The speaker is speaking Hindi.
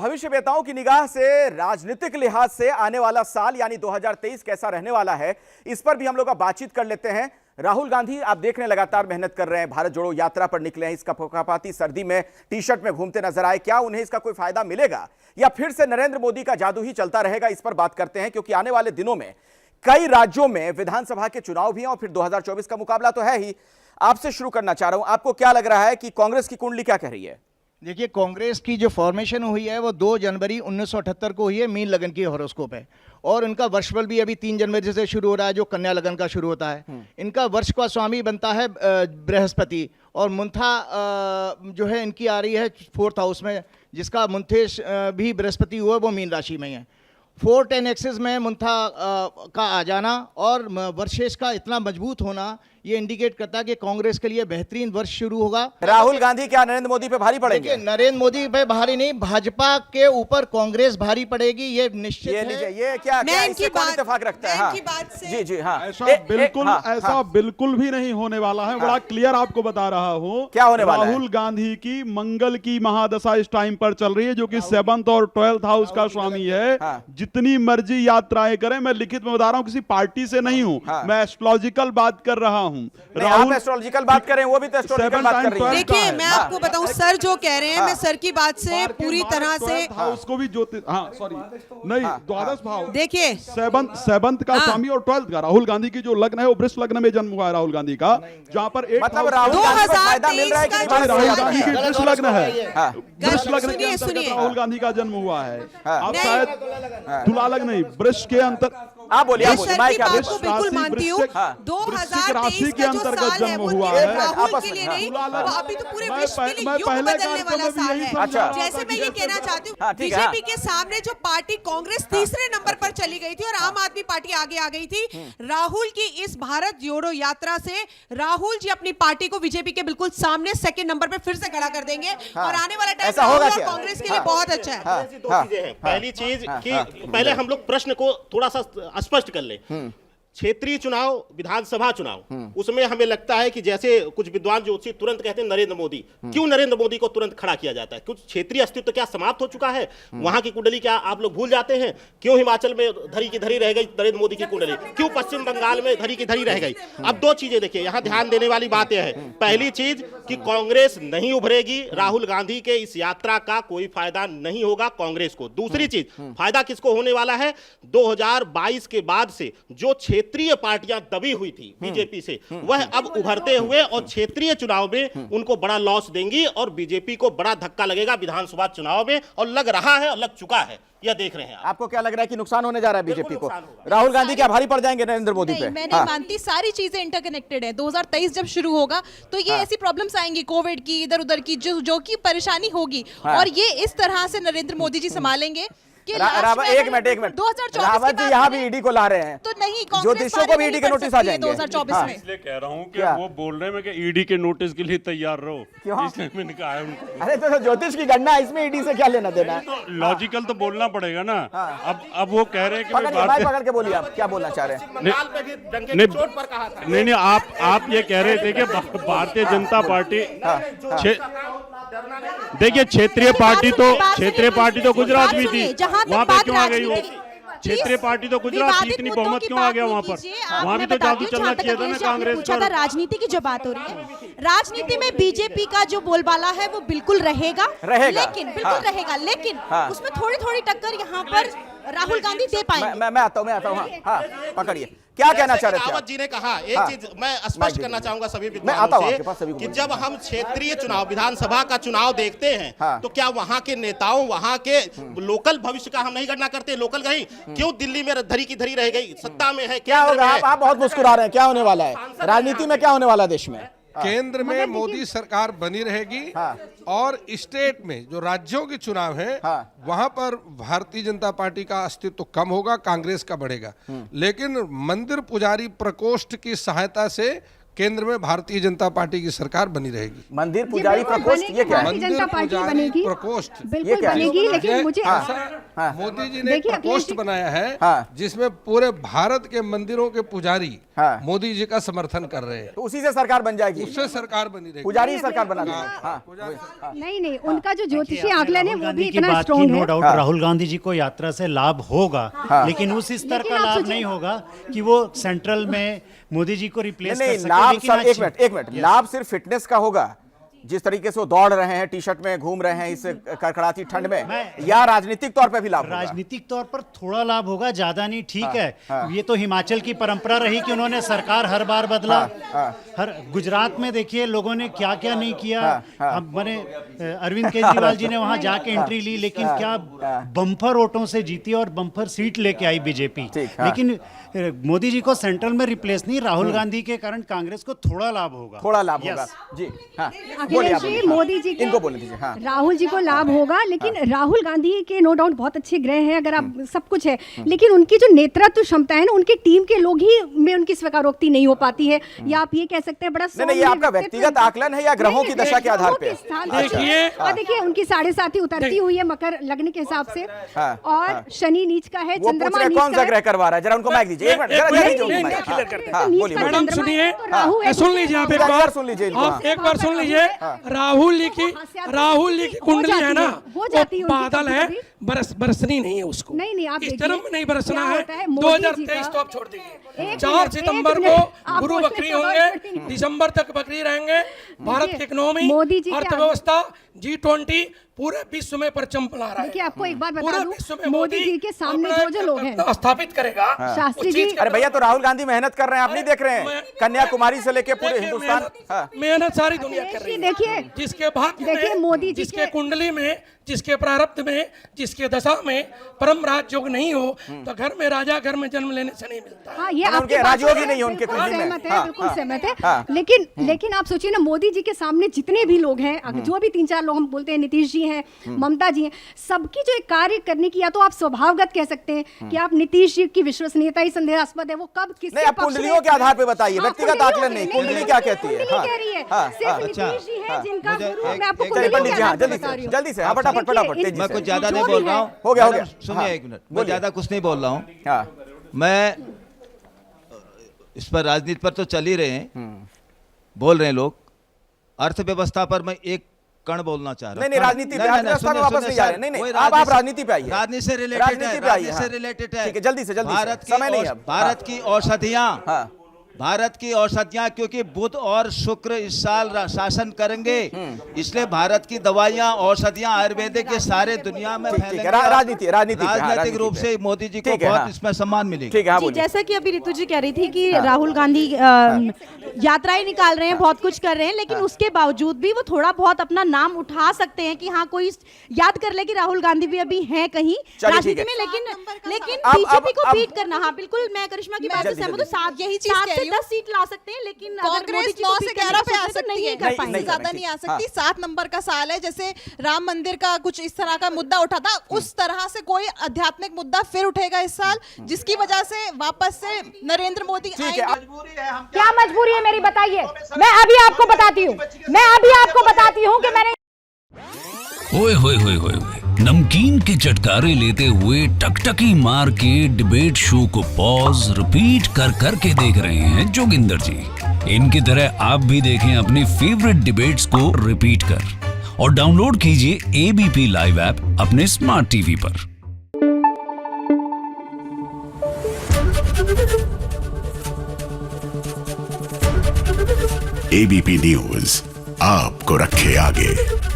भविष्यवेताओं की निगाह से, राजनीतिक लिहाज से आने वाला साल यानी 2023 कैसा रहने वाला है, इस पर भी हम लोग अब बातचीत कर लेते हैं। राहुल गांधी आप देख रहे हैं लगातार मेहनत कर रहे हैं, भारत जोड़ो यात्रा पर निकले हैं, इस कपकपाती सर्दी में टी शर्ट में घूमते नजर आए। क्या उन्हें इसका कोई फायदा मिलेगा या फिर से नरेंद्र मोदी का जादू ही चलता रहेगा, इस पर बात करते हैं। क्योंकि आने वाले दिनों में कई राज्यों में विधानसभा के चुनाव भी हैं और फिर 2024 का मुकाबला तो है ही। आपसे शुरू करना चाह रहा हूं, आपको क्या लग रहा है कि कांग्रेस की कुंडली क्या कह रही है? देखिए, कांग्रेस की जो फॉर्मेशन हुई है वो 2 जनवरी 1978 को हुई है, मीन लगन की हॉरोस्कोप है। और उनका वर्षफल भी अभी 3 जनवरी से शुरू हो रहा है, जो कन्या लगन का शुरू होता है। इनका वर्ष का स्वामी बनता है बृहस्पति, और मुंथा जो है इनकी आ रही है 4th हाउस में, जिसका मुंथेश भी बृहस्पति हुआ, वो मीन राशि में है। 4-10 एक्सेस में मुंथा का आ जाना और वर्षेश का इतना मजबूत होना, ये इंडिकेट करता है कि कांग्रेस के लिए बेहतरीन वर्ष शुरू होगा। राहुल गांधी क्या नरेंद्र मोदी पे भारी पड़ेंगे? नरेंद्र मोदी पे भारी नहीं, भाजपा के ऊपर कांग्रेस भारी पड़ेगी, ये निश्चित है। ये क्या इनकी बात इत्तेफाक रखता है? इनकी बात से जी जी हाँ, ऐसा बिल्कुल भी नहीं होने वाला है। बड़ा क्लियर आपको बता रहा हूँ क्या होने वाला है। राहुल गांधी की मंगल की महादशा इस टाइम पर चल रही है, जो कि 7th और 12th हाउस का स्वामी है। जितनी मर्जी यात्राएं करें, मैं लिखित में बता रहा हूँ, किसी पार्टी से नहीं हूँ, मैं एस्ट्रोलॉजिकल बात कर रहा हूँ। राहुल एस्ट्रोलॉजिकल बात करें, वो भी तो एस्ट्रोलॉजिकल बात कर रही है। देखिए, मैं आपको बताऊं, सर जो कह रहे हैं, मैं सर की बात से पूरी तरह से उसको भी ज्योतिष, सॉरी नहीं, द्वादश भाव, देखिए 7th का स्वामी और 12th का। राहुल गांधी की जो लग्न है वो वृष लग्न में जन्म हुआ है राहुल गांधी का, जहां पर मतलब राहुल गांधी को फायदा मिल रहा है कि नहीं? राहुल गांधी की वृष लग्न है, वृष लग्न के अंतर्गत सुनिए, राहुल गांधी का जन्म हुआ है। आप शायद तुला लग्न नहीं, वृष के अंतर, आप बोलिए, मैं सर की बात को बिल्कुल मानती हूँ। 2023 का जो साल है वो केवल राहुल के लिए नहीं, वो अभी तो पूरे विश्व के लिए युग बदलने वाला साल है। जैसे मैं ये कहना चाहती हूँ, बीजेपी के सामने जो पार्टी कांग्रेस तीसरे नंबर पर चली गई थी और आम आदमी पार्टी आगे आ गई थी, राहुल की इस भारत जोड़ो यात्रा से राहुल जी अपनी पार्टी को बीजेपी के बिल्कुल सामने 2nd नंबर पर फिर से खड़ा कर देंगे और आने वाला टाइम राहुल और कांग्रेस के लिए बहुत अच्छा है। 2 चीजें हैं। पहली चीज कि पहले हम लोग प्रश्न को थोड़ा सा स्पष्ट कर ले। क्षेत्रीय चुनाव, विधानसभा चुनाव, उसमें हमें लगता है कि जैसे कुछ विद्वान ज्योतिषी तुरंत कहते हैं नरेंद्र मोदी, क्यों नरेंद्र मोदी को तुरंत खड़ा किया जाता है? कुछ क्षेत्रीय अस्तित्व तो क्या समाप्त हो चुका है? वहां की कुंडली क्या आप लोग भूल जाते हैं? क्यों हिमाचल में धरी की धरी रह गई नरेंद्र मोदी की कुंडली? क्यों पश्चिम बंगाल में धरी की धरी रह गई? अब 2 चीजें देखिए, यहां ध्यान देने वाली बातें हैं। पहली चीज कि कांग्रेस नहीं उभरेगी, राहुल गांधी के इस यात्रा का कोई फायदा नहीं होगा कांग्रेस को। दूसरी चीज, फायदा किसको होने वाला है? 2022 के बाद से जो क्षेत्रीय पार्टियां दबी हुई थी बीजेपी से, वह अब उभरते हुए और क्षेत्रीय चुनाव में उनको बड़ा लॉस देंगी और बीजेपी को बड़ा धक्का लगेगा विधानसभा चुनाव में, और लग रहा है और लग चुका है, यह देख रहे हैं आप। आपको क्या लग रहा है कि नुकसान होने जा रहा है बीजेपी को? राहुल गांधी क्या भारी पड़ जाएंगे नरेंद्र मोदी पे? मैं नहीं मानती, सारी चीजें इंटरकनेक्टेड है। 2023 जब शुरू होगा तो ये ऐसी प्रॉब्लम्स आएंगी, कोविड की, इधर उधर की, जो की परेशानी होगी, और ये इस तरह से नरेंद्र मोदी जी संभालेंगे कि एक मिनट 2024 रावत जी यहाँ भी ईडी को ला रहे हैं, तो नहीं, ज्योतिषियों को भी ईडी के नोटिस आ जाएंगे 2024 में। इसलिए कह रहा हूँ कि वो बोल रहे हैं कि ईडी के नोटिस के लिए तैयार रहो, इसलिए मैंने कहा है उनको। अरे तो ज्योतिष की गणना, इसमें ईडी से क्या लेना देना है? तो लॉजिकल तो बोलना पड़ेगा ना। अब वो कह रहे हैं कि पकड़ के बोलिए, आप क्या बोलना चाह रहे हैं? नहीं, आप ये कह रहे थे कि भारतीय जनता पार्टी, देखिए क्षेत्रीय पार्टी तो गुजरात में थी, वहाँ पे क्यों आ गई वो? क्षेत्रीय पार्टी तो गुजरात थी, इतनी बहुमत क्यों आ गया वहाँ पर? वहाँ भी तो जादू चलना चाहिए था ना कांग्रेस का। राजनीति की जो बात हो रही है, राजनीति में बीजेपी का जो बोलबाला है वो बिल्कुल रहेगा, लेकिन बिल्कुल रहेगा, लेकिन उसमें थोड़ी थोड़ी टक्कर यहाँ पर राहुल गांधी दे पाएंगे। मैं आता हूँ। हाँ, पकड़िए, क्या कहना चाह रहे थे? रावत जी ने कहा एक चीज मैं स्पष्ट करना चाहूंगा सभी विद्वानों से कि जब हम क्षेत्रीय चुनाव, विधानसभा का चुनाव देखते हैं, तो क्या वहां के नेताओं, वहां के लोकल भविष्य का हम नहीं गणना करते? लोकल गई क्यों दिल्ली में धरी की धरी रह गई? सत्ता में है, क्या होगा? आप बहुत मुस्कुरा रहे हैं, क्या होने वाला है राजनीति में? क्या होने वाला देश में? केंद्र में मोदी सरकार बनी रहेगी, और स्टेट में जो राज्यों के चुनाव है वहां पर भारतीय जनता पार्टी का अस्तित्व कम होगा, कांग्रेस का बढ़ेगा। लेकिन मंदिर पुजारी प्रकोष्ठ की सहायता से केंद्र में भारतीय जनता पार्टी की सरकार बनी रहेगी। मंदिर पुजारी प्रकोष्ठ ये क्या है? मंदिर जनता पार्टी पुजारी बनेगी। प्रकोष्ठ बिल्कुल बनेगी, लेकिन मुझे मोदी जी ने एक देखिए, प्रकोष्ठ अखिलेश बनाया है हाँ। जिसमें पूरे भारत के मंदिरों के पुजारी हाँ। मोदी जी का समर्थन कर रहे हैं। तो उसी से सरकार बन जाएगी, उससे सरकार बनी रहेगी। पुजारी सरकार बना देगी। नहीं, उनका जो ज्योतिषी आकलन है वो भी की इतना बात की, स्ट्रॉन्ग नो है। डाउट राहुल गांधी जी को यात्रा से लाभ होगा, लेकिन उस स्तर लेकिन का आप लाभ सोचिए- नहीं होगा कि वो सेंट्रल में मोदी जी को रिप्लेस कर नहीं, सके। लाभ लेकिन सब एक मिनट लाभ सिर्फ फिटनेस का होगा, जिस तरीके से वो दौड़ रहे हैं, टी शर्ट में घूम रहे हैं इस कड़कड़ाती ठंड में, या राजनीतिक तौर पे भी लाभ होगा? राजनीतिक तौर पर थोड़ा लाभ होगा, ज्यादा नहीं। ठीक है, ये तो हिमाचल की परंपरा रही कि उन्होंने सरकार हर बार बदला। हर गुजरात में देखिए लोगों ने क्या क्या नहीं किया। हम बने अरविंद केजरीवाल जी ने वहां जाके एंट्री ली, लेकिन क्या बम्पर वोटों से जीती और बम्पर सीट लेके आई बीजेपी। लेकिन मोदी जी को सेंट्रल में रिप्लेस नहीं, राहुल गांधी के कारण कांग्रेस को थोड़ा लाभ होगा। थोड़ा लाभ होगा जी। हाँ, अखिलेश जी, मोदी जी इनको बोलने दीजिए। हाँ, राहुल जी को लाभ होगा, लेकिन राहुल गांधी के नो डाउट बहुत अच्छे ग्रह हैं, अगर आप सब कुछ है, लेकिन उनकी जो नेतृत्व क्षमता है ना, उनकी टीम के लोग ही में उनकी स्वीकारोक्ति नहीं हो पाती है। या आप ये कह सकते हैं बड़ा नहीं, ये आपका व्यक्तिगत आकलन है या ग्रहों की दशा के आधार पे? देखिए उनकी 7.5 उतरती हुई है मकर लग्न के हिसाब से, और शनि नीच का है, वो पूछ चंद्रमा रहे नीच कौन का सा है। ग्रह करवा रहा है, जरा उनको माइक दीजिए। एक मिनट, जरा दीजिए उनको माइक। हाँ, बोलिए, मैडम सुनिए, राहु सुन लीजिए आप एक एक बार, बार सुन लीजिए इनको। आप एक बार सुन लीजिए। राहुल जी की कुंडली है ना, हो जाती है वो उनकी बादल है, कभी-कभी। बरसनी नहीं है उसको। नहीं, आप इस देखिए, जन्म में नहीं बरसना क्या है। होता है, मोदी जी 2023 का- तो आप छोड़ दीजिए। एक 4 मिनट, सितंबर एक को मिनट, आप गुरु उसमें बकरी सवाल होंगे, करती हैं। दिसंबर तक बकरी रहेंगे। भारत की इकोनॉमी, मोदी जी के अर्थव्यवस्था, G20 पूरे विश्व में परचम फैला रहा है। देखिए, आपको एक बात बता पूरे दूं, विश्व में मोदी जी के सामने अपना जो लोग हैं, एक स्थापित करेगा। शास्त्री उस चीज जी- का- अरे भैया, तो राहुल गांधी मेहनत कर रहे हैं, आप नहीं देख रहे हैं? मैं- कन्याकुमारी से लेके पूरे देखिए, हिंदुस्तान। हाँ। मेहनत सारी दुनिया कर रही है। देखिए, जिसके भाग्य देखिए, में, मोदी जी जिसके के- कुंडली में, जिसके प्रारब्ध में, जिसके दशा में परम राजयोग नहीं हो, तो घर में राजा घर में जन्म लेने से नहीं मिलता। हाँ, ये उनके आपकी बात राजयोग ही से नहीं है उनके बिल्कुल कुंडली में। सहमत है, हाँ, बिल्कुल हाँ, सहमत है। हाँ। लेकिन आप सोचिए ना, मोदी जी के सामने जितने भी लोग हैं, जो भी 3-4 लोग हम बोलते हैं, नीतीश जी हैं, ममता जी हैं, सबकी जो एक कार्य करने की, या तो आप स्वभावगत कह सकते हैं कि आप नीतीश जी की विश्वसनीयता ही संदेहास्पद है, वो कब किसके नहीं, आप पक्ष में- कुंडलियों के आधार पे बताइए, हाँ, व्यक्तिगत कुंडलियों आकलन के- नहीं, कुंडली क्या कहती है? कुंडली हाँ, कह रही है, हाँ, सिर्फ हाँ, नीतीश जी हैं जिनका मुझे गुरु, एक- मैं आपको एक- कुंडलियों पंडित के जी, हाँ, आधार पे जल्दी बता रही से, हूँ। जल्दी से, हाँ, फटाफट फटाफट, तेजी मैं से। कुछ ज्यादा जो नहीं भी बोल रहा है। हूँ। हो गया, हो मैडम, गया। सुनिए हाँ, एक मिनट, मैं बोलिए। ज्यादा कुछ नहीं बोल रहा हूँ। हाँ, मैं इस पर राजनीति पर तो चल ही रहे हैं, बोल रहे हैं लोग। अर्थव्यवस्था पर मैं एक कण बोलना चाह रहा हूँ। नहीं, राजनीति पे, अर्थव्यवस्था में वापस नहीं जा रहे। नहीं, नहीं, आप राजनीति पे आइए। राजनीति से रिलेटेड राजनीति पे आइए, हाँ। रिलेटेड है। ठीक है, जल्दी से, जल्दी से, भारत समय नहीं है अब। भारत की औषधियाँ, हाँ। भारत की औषधियाँ, क्योंकि बुध और शुक्र इस साल शासन करेंगे, इसलिए भारत की दवाइयाँ, औषधियाँ, आयुर्वेदिक, ये सारे दुनिया में ठीक है, फैलेंगे। राजनीति पे, हाँ, राजनीतिक रूप पे। से मोदी जी को ठीक है, बहुत हाँ। इसमें सम्मान मिलेगा। ठीक है, हाँ, जी, बोलिए। जैसा कि अभी ऋतु जी कह रही थी कि राहुल गांधी यात्राएं निकाल रहे हैं, बहुत कुछ कर रहे हैं, लेकिन उसके बावजूद भी वो थोड़ा बहुत अपना नाम उठा सकते हैं कि हाँ, कोई याद कर ले कि राहुल गांधी भी अभी हैं कहीं चलिए, राजनीति ठीक में। है। लेकिन अब- बीजेपी को अब- बीट करना, हाँ बिल्कुल, मैं करिश्मा की बात से जल्दी, सहमत हूँ। जल्दी। यही चीज 7 कह से रही हूँ। 10 सीट ला सकते हैं, लेकिन अगर मोदी कांग्रेस जी को 9 beat से करने 11 की पे आ सोचे तो सकती नहीं है, कर नहीं, पाएंगे। नहीं, ज्यादा नहीं आ सकती। 7 नंबर का साल है, जैसे राम मंदिर का कुछ इस तरह का मुद्दा उठा था, उस तरह से कोई आध्यात्मिक मुद्दा फिर उठेगा इस साल, जिसकी वजह से वापस से नरेंद्र मोदी ठीक है, आएंगे। क्या मजबूरी है मेरी, बताइए। मैं अभी आपको बताती हूँ, कि मैंने ओए होए होए होए होए, नमकीन के चटकारे लेते हुए टकटकी मार के डिबेट शो को पॉज रिपीट कर कर के देख रहे हैं जोगिंदर जी। इनकी तरह आप भी देखें अपनी फेवरेट डिबेट्स को रिपीट कर और डाउनलोड कीजिए एबीपी लाइव ऐप अपने स्मार्ट टीवी पर। एबीपी न्यूज आपको रखे आगे।